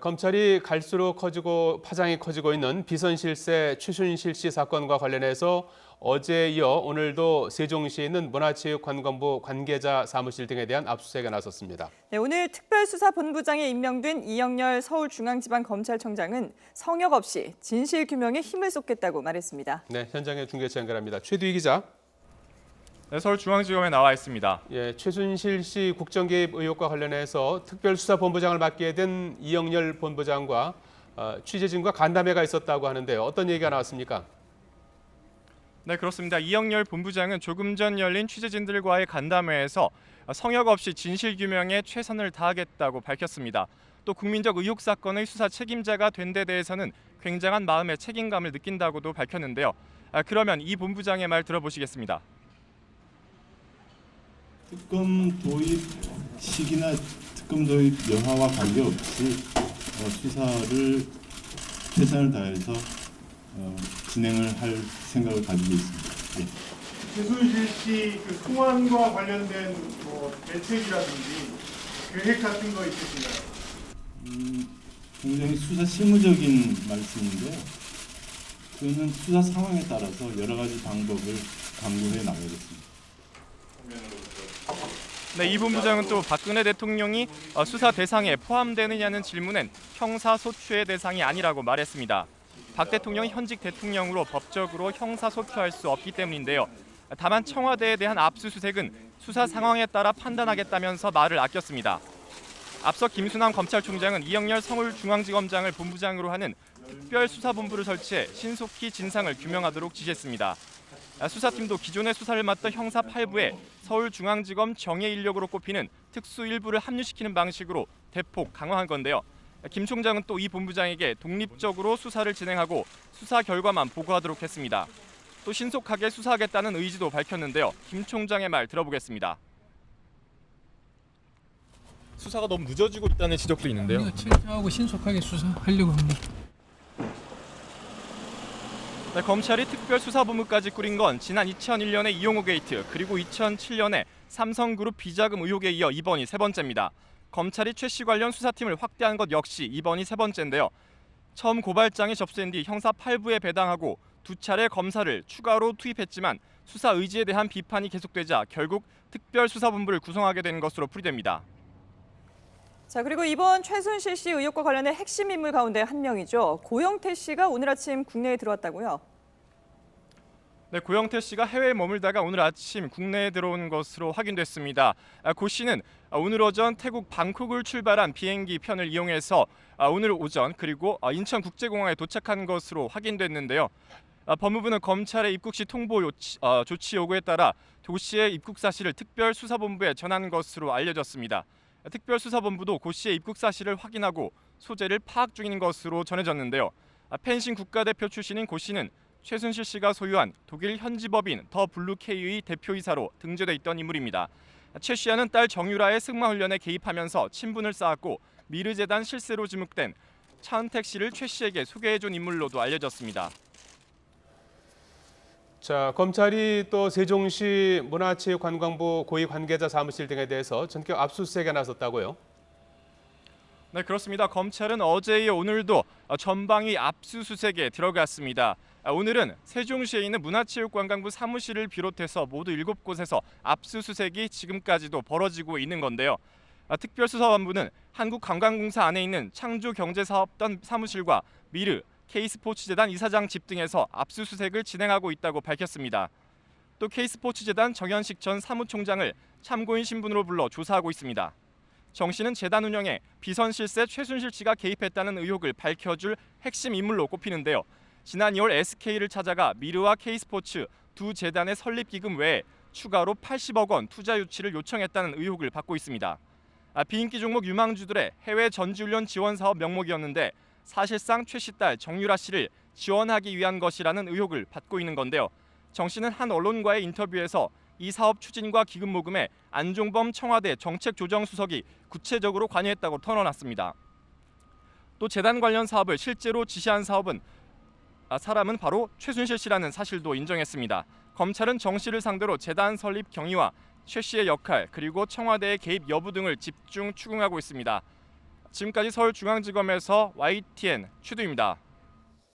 검찰이 갈수록 파장이 커지고 있는 비선실세 최순실 씨 사건과 관련해서 어제에 이어 오늘도 세종시에 있는 문화체육관광부 관계자 사무실 등에 대한 압수수색에 나섰습니다. 네, 오늘 특별수사본부장에 임명된 이영렬 서울중앙지방검찰청장은 성역 없이 진실규명에 힘을 쏟겠다고 말했습니다. 네, 현장에 중계차 연결합니다. 최두희 기자. 네, 서울중앙지검에 나와 있습니다. 예, 최순실 씨 국정개입 의혹과 관련해서 특별수사본부장을 맡게 된 이영렬 본부장과 취재진과 간담회가 있었다고 하는데요. 어떤 얘기가 나왔습니까? 네, 그렇습니다. 이영렬 본부장은 조금 전 열린 취재진들과의 간담회에서 성역 없이 진실규명에 최선을 다하겠다고 밝혔습니다. 또 국민적 의혹 사건의 수사 책임자가 된 데 대해서는 굉장한 마음의 책임감을 느낀다고도 밝혔는데요. 그러면 이 본부장의 말 들어보시겠습니다. 특검 도입 시기나 특검 도입 여하와 관계없이 수사를 최선을 다해서 진행을 할 생각을 가지고 있습니다. 예. 최순실 씨 그 송환과 관련된 대책이라든지 계획 같은 거 있으신가요? 굉장히 수사 실무적인 말씀인데요. 그는 수사 상황에 따라서 여러 가지 방법을 강구해 나가겠습니다. 네, 이 본부장은 또 박근혜 대통령이 수사 대상에 포함되느냐는 질문엔 형사소추의 대상이 아니라고 말했습니다. 박 대통령이 현직 대통령으로 법적으로 형사소추할 수 없기 때문인데요. 다만 청와대에 대한 압수수색은 수사 상황에 따라 판단하겠다면서 말을 아꼈습니다. 앞서 김수남 검찰총장은 이영렬 서울중앙지검장을 본부장으로 하는 특별수사본부를 설치해 신속히 진상을 규명하도록 지시했습니다. 수사팀도 기존의 수사를 맡던 형사 8부에 서울중앙지검 정예 인력으로 꼽히는 특수 일부를 합류시키는 방식으로 대폭 강화한 건데요. 김 총장은 또 이 본부장에게 독립적으로 수사를 진행하고 수사 결과만 보고하도록 했습니다. 또 신속하게 수사하겠다는 의지도 밝혔는데요. 김 총장의 말 들어보겠습니다. 수사가 너무 늦어지고 있다는 지적도 있는데요. 우리가 철저하고 신속하게 수사하려고 합니다. 네, 검찰이 특별수사본부까지 꾸린 건 지난 2001년의 이용호 게이트 그리고 2007년에 삼성그룹 비자금 의혹에 이어 이번이 세 번째입니다. 검찰이 최 씨 관련 수사팀을 확대한 것 역시 이번이 세 번째인데요. 처음 고발장이 접수된 뒤 형사 8부에 배당하고 두 차례 검사를 추가로 투입했지만 수사 의지에 대한 비판이 계속되자 결국 특별수사본부를 구성하게 된 것으로 풀이됩니다. 자, 그리고 이번 최순실 씨 의혹과 관련된 핵심 인물 가운데 한 명이죠. 고영태 씨가 오늘 아침 국내에 들어왔다고요? 네, 고영태 씨가 해외에 머물다가 오늘 아침 국내에 들어온 것으로 확인됐습니다. 고 씨는 오늘 오전 태국 방콕을 출발한 비행기 편을 이용해서 오늘 오전 그리고 인천국제공항에 도착한 것으로 확인됐는데요. 법무부는 검찰의 입국 시 통보 조치 요구에 따라 고 씨의 입국 사실을 특별수사본부에 전한 것으로 알려졌습니다. 특별수사본부도 고 씨의 입국 사실을 확인하고 소재를 파악 중인 것으로 전해졌는데요. 펜싱 국가대표 출신인 고 씨는 최순실 씨가 소유한 독일 현지법인 더 블루K의 대표이사로 등재돼 있던 인물입니다. 최 씨와는 딸 정유라의 승마훈련에 개입하면서 친분을 쌓았고 미르재단 실세로 지목된 차은택 씨를 최 씨에게 소개해준 인물로도 알려졌습니다. 자, 검찰이 또 세종시 문화체육관광부 고위 관계자 사무실 등에 대해서 전격 압수수색에 나섰다고요? 네, 그렇습니다. 검찰은 어제 이어 오늘도 전방위 압수수색에 들어갔습니다. 오늘은 세종시에 있는 문화체육관광부 사무실을 비롯해서 모두 7곳에서 압수수색이 지금까지도 벌어지고 있는 건데요. 특별수사본부는 한국관광공사 안에 있는 창조경제사업단 사무실과 미르, K스포츠재단 이사장 집 등에서 압수수색을 진행하고 있다고 밝혔습니다. 또 K스포츠재단 정현식 전 사무총장을 참고인 신분으로 불러 조사하고 있습니다. 정 씨는 재단 운영에 비선실세 최순실 씨가 개입했다는 의혹을 밝혀줄 핵심 인물로 꼽히는데요. 지난 2월 SK를 찾아가 미르와 K스포츠 두 재단의 설립기금 외에 추가로 80억 원 투자 유치를 요청했다는 의혹을 받고 있습니다. 비인기 종목 유망주들의 해외 전지훈련 지원 사업 명목이었는데 사실상 최 씨 딸 정유라 씨를 지원하기 위한 것이라는 의혹을 받고 있는 건데요. 정 씨는 한 언론과의 인터뷰에서 이 사업 추진과 기금 모금에 안종범 청와대 정책조정수석이 구체적으로 관여했다고 털어놨습니다. 또 재단 관련 사업을 실제로 지시한 사람은 바로 최순실 씨라는 사실도 인정했습니다. 검찰은 정 씨를 상대로 재단 설립 경위와 최 씨의 역할 그리고 청와대의 개입 여부 등을 집중 추궁하고 있습니다. 지금까지 서울중앙지검에서 YTN 최두입니다.